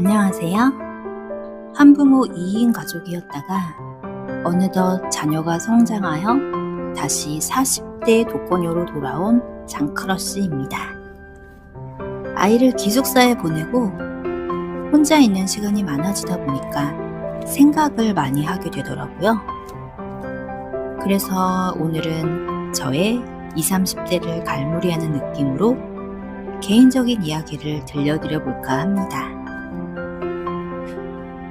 안녕하세요. 한부모 2인 가족이었다가 어느덧 자녀가 성장하여 다시 40대 독거녀로 돌아온 장크러쉬입니다. 아이를 기숙사에 보내고 혼자 있는 시간이 많아지다 보니까 생각을 많이 하게 되더라고요. 그래서 오늘은 저의 20, 30대를 갈무리하는 느낌으로 개인적인 이야기를 들려드려 볼까 합니다.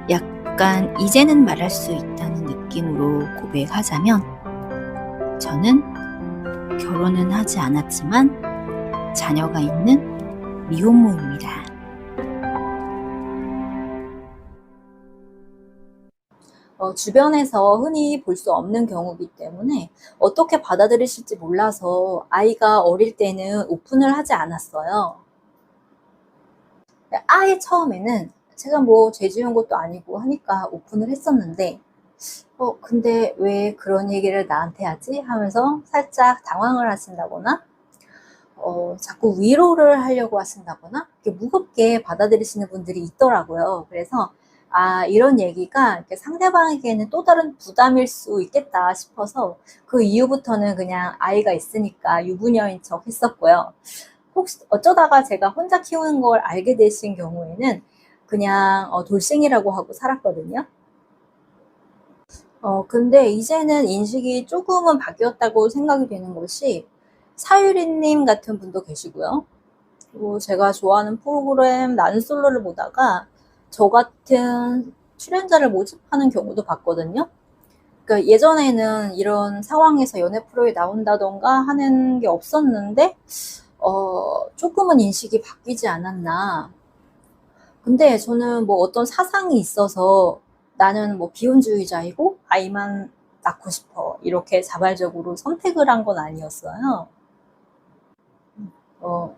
약간 이제는 말할 수 있다는 느낌으로 고백하자면 저는 결혼은 하지 않았지만 자녀가 있는 미혼모입니다. 주변에서 흔히 볼 수 없는 경우이기 때문에 어떻게 받아들이실지 몰라서 아이가 어릴 때는 오픈을 하지 않았어요. 아예 처음에는 제가 뭐 죄 지은 것도 아니고 하니까 오픈을 했었는데 근데 왜 그런 얘기를 나한테 하지? 하면서 살짝 당황을 하신다거나 자꾸 위로를 하려고 하신다거나 이렇게 무겁게 받아들이시는 분들이 있더라고요. 그래서 이런 얘기가 이렇게 상대방에게는 또 다른 부담일 수 있겠다 싶어서 그 이후부터는 그냥 아이가 있으니까 유부녀인 척 했었고요. 혹시 어쩌다가 제가 혼자 키우는 걸 알게 되신 경우에는 그냥 돌싱이라고 하고 살았거든요. 근데 이제는 인식이 조금은 바뀌었다고 생각이 되는 것이 사유리님 같은 분도 계시고요. 그리고 제가 좋아하는 프로그램 나는 솔로를 보다가 저 같은 출연자를 모집하는 경우도 봤거든요. 그러니까 예전에는 이런 상황에서 연애 프로에 나온다던가 하는 게 없었는데 조금은 인식이 바뀌지 않았나. 근데 저는 뭐 어떤 사상이 있어서 나는 뭐 비혼주의자이고 아이만 낳고 싶어 이렇게 자발적으로 선택을 한 건 아니었어요.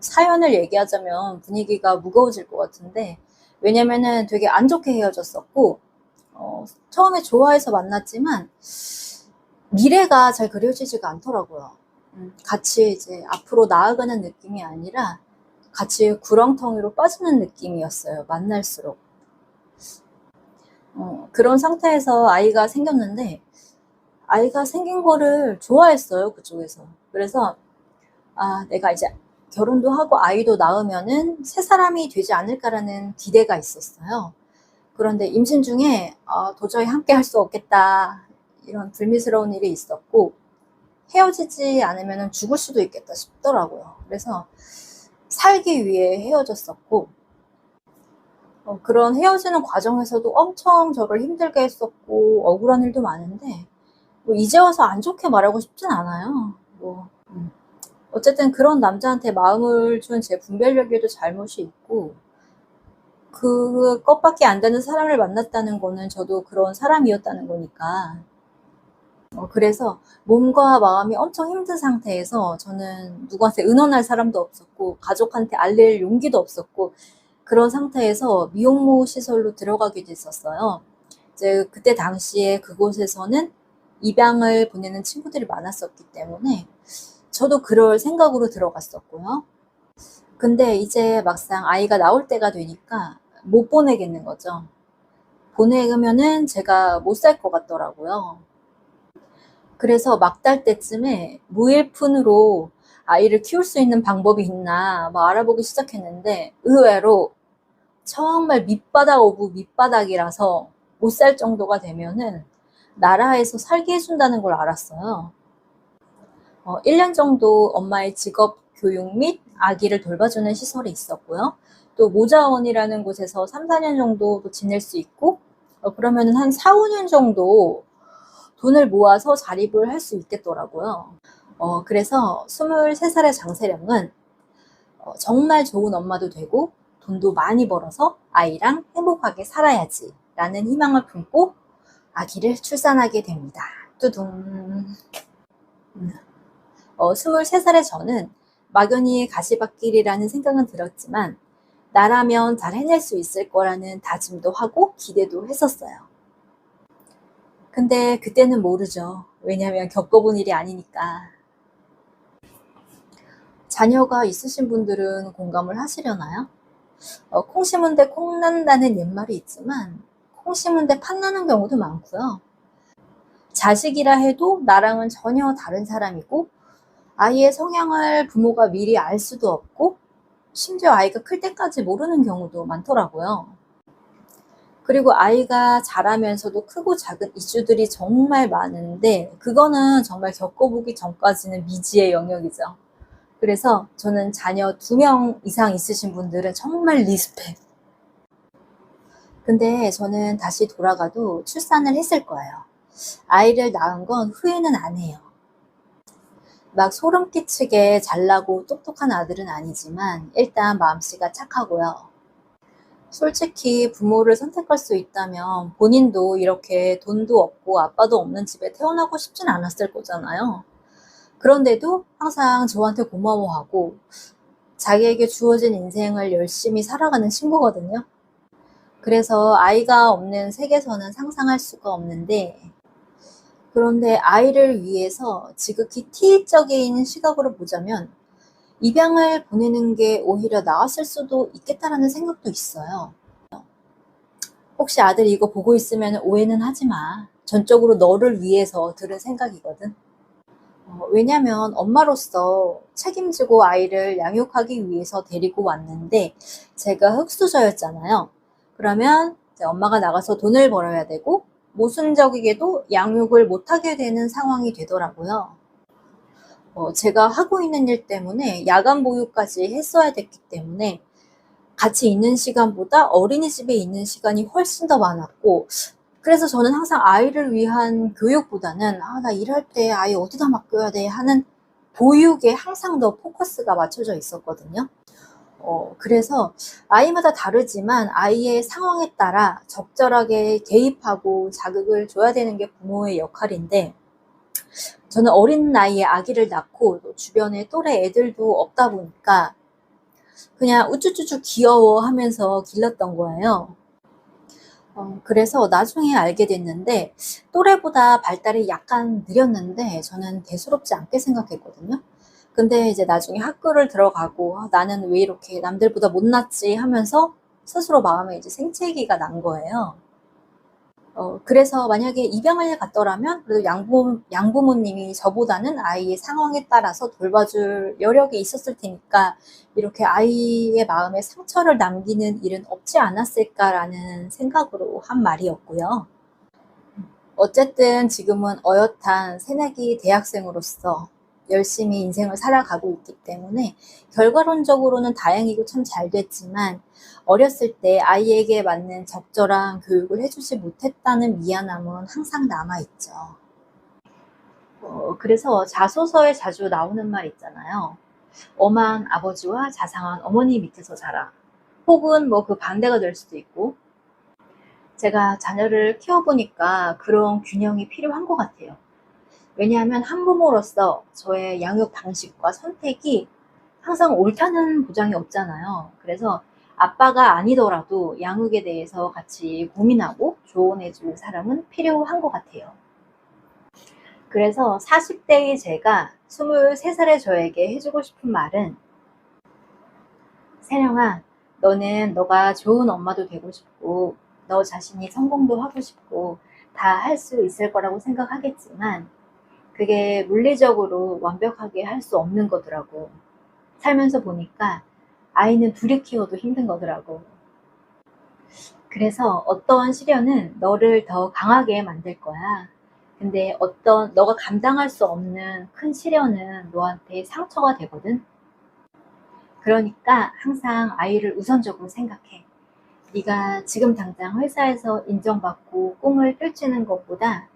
사연을 얘기하자면 분위기가 무거워질 것 같은데 왜냐면은 되게 안 좋게 헤어졌었고 처음에 좋아해서 만났지만 미래가 잘 그려지지가 않더라고요. 같이 이제 앞으로 나아가는 느낌이 아니라 같이 구렁텅이로 빠지는 느낌이었어요. 만날수록. 그런 상태에서 아이가 생겼는데 아이가 생긴 거를 좋아했어요. 그쪽에서. 그래서 내가 이제 결혼도 하고 아이도 낳으면은 새 사람이 되지 않을까라는 기대가 있었어요. 그런데 임신 중에 도저히 함께 할 수 없겠다 이런 불미스러운 일이 있었고 헤어지지 않으면 죽을 수도 있겠다 싶더라고요. 그래서 살기 위해 헤어졌었고 그런 헤어지는 과정에서도 엄청 저를 힘들게 했었고 억울한 일도 많은데 뭐 이제 와서 안 좋게 말하고 싶진 않아요. 어쨌든 그런 남자한테 마음을 준 제 분별력에도 잘못이 있고 그것밖에 안 되는 사람을 만났다는 거는 저도 그런 사람이었다는 거니까 그래서 몸과 마음이 엄청 힘든 상태에서 저는 누구한테 의논할 사람도 없었고 가족한테 알릴 용기도 없었고 그런 상태에서 미혼모 시설로 들어가게 됐었어요. 이제 그때 당시에 그곳에서는 입양을 보내는 친구들이 많았었기 때문에 저도 그럴 생각으로 들어갔었고요. 근데 이제 막상 아이가 나올 때가 되니까 못 보내겠는 거죠. 보내면은 제가 못 살 것 같더라고요. 그래서 막달 때쯤에 무일푼으로 아이를 키울 수 있는 방법이 있나 막 알아보기 시작했는데 의외로 정말 밑바닥 오브 밑바닥이라서 못 살 정도가 되면은 나라에서 살게 해준다는 걸 알았어요. 1년 정도 엄마의 직업 교육 및 아기를 돌봐주는 시설이 있었고요. 또 모자원이라는 곳에서 3, 4년 정도 지낼 수 있고 그러면은 한 4, 5년 정도 돈을 모아서 자립을 할 수 있겠더라고요. 그래서 23살의 장세령은 정말 좋은 엄마도 되고 돈도 많이 벌어서 아이랑 행복하게 살아야지 라는 희망을 품고 아기를 출산하게 됩니다. 뚜둥. 23살의 저는 막연히 가시밭길이라는 생각은 들었지만 나라면 잘 해낼 수 있을 거라는 다짐도 하고 기대도 했었어요. 근데 그때는 모르죠. 왜냐면 겪어본 일이 아니니까. 자녀가 있으신 분들은 공감을 하시려나요? 콩 심은 데 콩 난다는 옛말이 있지만 콩 심은 데 팥 나는 경우도 많고요. 자식이라 해도 나랑은 전혀 다른 사람이고 아이의 성향을 부모가 미리 알 수도 없고 심지어 아이가 클 때까지 모르는 경우도 많더라고요. 그리고 아이가 자라면서도 크고 작은 이슈들이 정말 많은데 그거는 정말 겪어보기 전까지는 미지의 영역이죠. 그래서 저는 자녀 2명 이상 있으신 분들은 정말 리스펙. 근데 저는 다시 돌아가도 출산을 했을 거예요. 아이를 낳은 건 후회는 안 해요. 막 소름 끼치게 잘나고 똑똑한 아들은 아니지만 일단 마음씨가 착하고요. 솔직히 부모를 선택할 수 있다면 본인도 이렇게 돈도 없고 아빠도 없는 집에 태어나고 싶진 않았을 거잖아요. 그런데도 항상 저한테 고마워하고 자기에게 주어진 인생을 열심히 살아가는 친구거든요. 그래서 아이가 없는 세계에서는 상상할 수가 없는데, 그런데 아이를 위해서 지극히 티적인 시각으로 보자면 입양을 보내는 게 오히려 나았을 수도 있겠다라는 생각도 있어요. 혹시 아들 이거 보고 있으면 오해는 하지 마. 전적으로 너를 위해서 들은 생각이거든. 왜냐면 엄마로서 책임지고 아이를 양육하기 위해서 데리고 왔는데 제가 흙수저였잖아요. 그러면 이제 엄마가 나가서 돈을 벌어야 되고 모순적이게도 양육을 못하게 되는 상황이 되더라고요. 제가 하고 있는 일 때문에 야간 보육까지 했어야 됐기 때문에 같이 있는 시간보다 어린이집에 있는 시간이 훨씬 더 많았고, 그래서 저는 항상 아이를 위한 교육보다는 나 일할 때 아이 어디다 맡겨야 돼 하는 보육에 항상 더 포커스가 맞춰져 있었거든요. 그래서 아이마다 다르지만 아이의 상황에 따라 적절하게 개입하고 자극을 줘야 되는 게 부모의 역할인데, 저는 어린 나이에 아기를 낳고 주변에 또래 애들도 없다 보니까 그냥 우쭈쭈쭈 귀여워 하면서 길렀던 거예요. 그래서 나중에 알게 됐는데 또래보다 발달이 약간 느렸는데 저는 대수롭지 않게 생각했거든요. 근데 이제 나중에 학교를 들어가고 나는 왜 이렇게 남들보다 못났지 하면서 스스로 마음에 이제 생채기가 난 거예요. 그래서 만약에 입양을 갔더라면 그래도 양부모님이 저보다는 아이의 상황에 따라서 돌봐줄 여력이 있었을 테니까 이렇게 아이의 마음에 상처를 남기는 일은 없지 않았을까라는 생각으로 한 말이었고요. 어쨌든 지금은 어엿한 새내기 대학생으로서 열심히 인생을 살아가고 있기 때문에 결과론적으로는 다행이고 참 잘 됐지만 어렸을 때 아이에게 맞는 적절한 교육을 해주지 못했다는 미안함은 항상 남아있죠. 그래서 자소서에 자주 나오는 말 있잖아요. 엄한 아버지와 자상한 어머니 밑에서 자라. 혹은 뭐 그 반대가 될 수도 있고, 제가 자녀를 키워보니까 그런 균형이 필요한 것 같아요. 왜냐하면 한부모로서 저의 양육 방식과 선택이 항상 옳다는 보장이 없잖아요. 그래서 아빠가 아니더라도 양육에 대해서 같이 고민하고 조언해줄 사람은 필요한 것 같아요. 그래서 40대의 제가 23살의 저에게 해주고 싶은 말은, 세령아, 너는 너가 좋은 엄마도 되고 싶고 너 자신이 성공도 하고 싶고 다 할 수 있을 거라고 생각하겠지만 그게 물리적으로 완벽하게 할 수 없는 거더라고. 살면서 보니까 아이는 둘이 키워도 힘든 거더라고. 그래서 어떠한 시련은 너를 더 강하게 만들 거야. 근데 어떤 너가 감당할 수 없는 큰 시련은 너한테 상처가 되거든. 그러니까 항상 아이를 우선적으로 생각해. 네가 지금 당장 회사에서 인정받고 꿈을 펼치는 것보다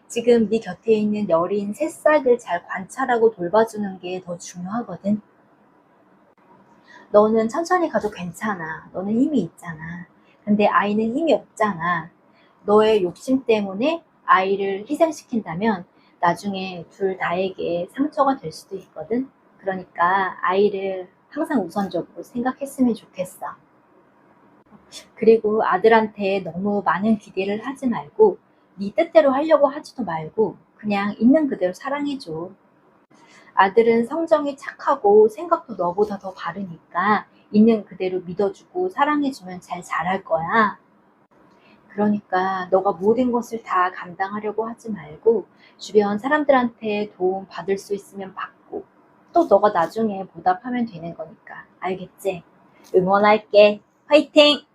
지금 네 곁에 있는 여린 새싹을 잘 관찰하고 돌봐주는 게 더 중요하거든. 너는 천천히 가도 괜찮아. 너는 힘이 있잖아. 근데 아이는 힘이 없잖아. 너의 욕심 때문에 아이를 희생시킨다면 나중에 둘 다에게 상처가 될 수도 있거든. 그러니까 아이를 항상 우선적으로 생각했으면 좋겠어. 그리고 아들한테 너무 많은 기대를 하지 말고 네 뜻대로 하려고 하지도 말고 그냥 있는 그대로 사랑해줘. 아들은 성정이 착하고 생각도 너보다 더 바르니까 있는 그대로 믿어주고 사랑해주면 잘 자랄 거야. 그러니까 너가 모든 것을 다 감당하려고 하지 말고 주변 사람들한테 도움 받을 수 있으면 받고 또 너가 나중에 보답하면 되는 거니까. 알겠지? 응원할게. 화이팅!